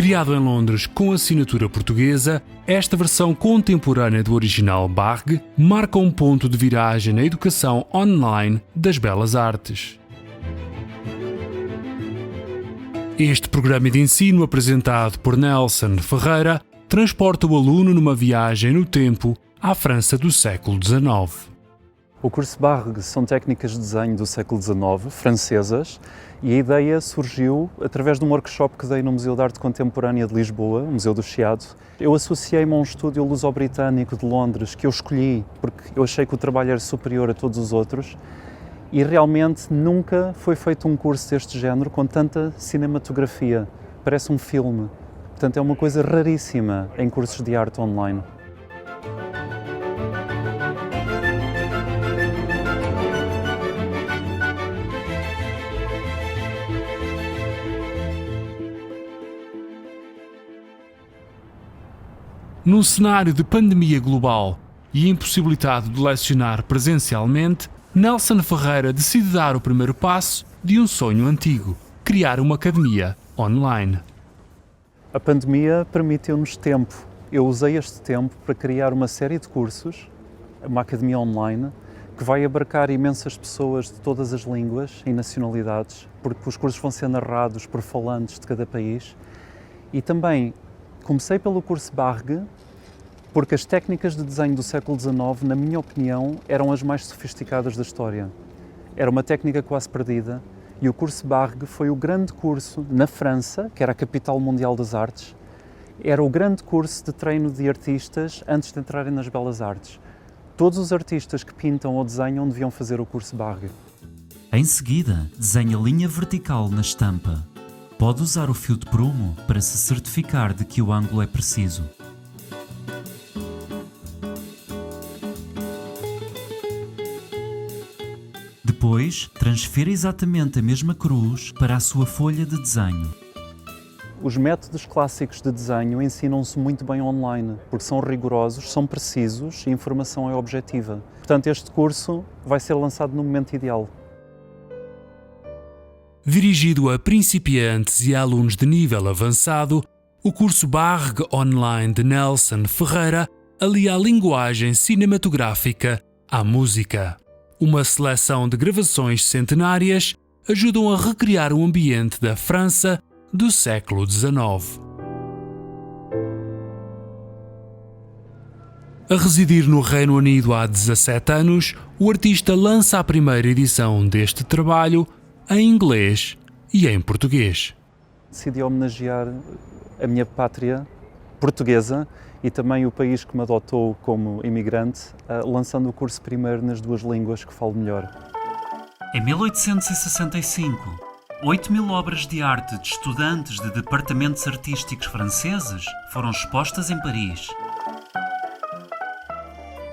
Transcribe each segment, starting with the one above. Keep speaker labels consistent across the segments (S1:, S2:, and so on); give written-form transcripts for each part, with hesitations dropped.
S1: Criado em Londres com assinatura portuguesa, esta versão contemporânea do original Bargue marca um ponto de viragem na educação online das belas artes. Este programa de ensino, apresentado por Nelson Ferreira, transporta o aluno numa viagem no tempo à França do século XIX.
S2: O curso Bargue são técnicas de desenho do século XIX, francesas, e a ideia surgiu através de um workshop que dei no Museu de Arte Contemporânea de Lisboa, o Museu do Chiado. Eu associei-me a um estúdio luso-britânico de Londres que eu escolhi porque eu achei que o trabalho era superior a todos os outros e realmente nunca foi feito um curso deste género com tanta cinematografia. Parece um filme. Portanto, é uma coisa raríssima em cursos de arte online.
S1: Num cenário de pandemia global e impossibilitado de lecionar presencialmente, Nelson Ferreira decide dar o primeiro passo de um sonho antigo: criar uma academia online.
S2: A pandemia permitiu-nos tempo. Eu usei este tempo para criar uma série de cursos, uma academia online, que vai abarcar imensas pessoas de todas as línguas e nacionalidades, porque os cursos vão ser narrados por falantes de cada país. E também comecei pelo curso Bargue, porque as técnicas de desenho do século XIX, na minha opinião, eram as mais sofisticadas da história. Era uma técnica quase perdida e o curso Bargue foi o grande curso na França, que era a capital mundial das artes. Era o grande curso de treino de artistas antes de entrarem nas belas artes. Todos os artistas que pintam ou desenham deviam fazer o curso Bargue.
S3: Em seguida, desenha linha vertical na estampa. Pode usar o fio de prumo para se certificar de que o ângulo é preciso. Depois, transfira exatamente a mesma cruz para a sua folha de desenho.
S2: Os métodos clássicos de desenho ensinam-se muito bem online, porque são rigorosos, são precisos e a informação é objetiva. Portanto, este curso vai ser lançado no momento ideal.
S1: Dirigido a principiantes e a alunos de nível avançado, o curso Bargue Online de Nelson Ferreira alia a linguagem cinematográfica à música. Uma seleção de gravações centenárias ajudam a recriar o ambiente da França do século XIX. A residir no Reino Unido há 17 anos, o artista lança a primeira edição deste trabalho em inglês e em português.
S2: Decidi homenagear a minha pátria portuguesa e também o país que me adotou como imigrante, lançando o curso primeiro nas duas línguas que falo melhor.
S3: Em 1865, 8.000 obras de arte de estudantes de departamentos artísticos franceses foram expostas em Paris.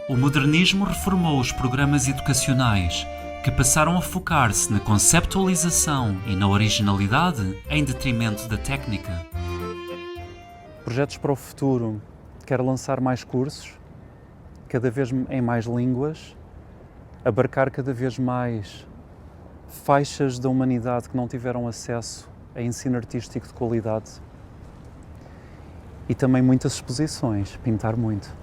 S3: O modernismo reformou os programas educacionais, que passaram a focar-se na conceptualização e na originalidade em detrimento da técnica.
S2: Projetos para o futuro. Quero lançar mais cursos, cada vez em mais línguas, abarcar cada vez mais faixas da humanidade que não tiveram acesso a ensino artístico de qualidade e também muitas exposições, pintar muito.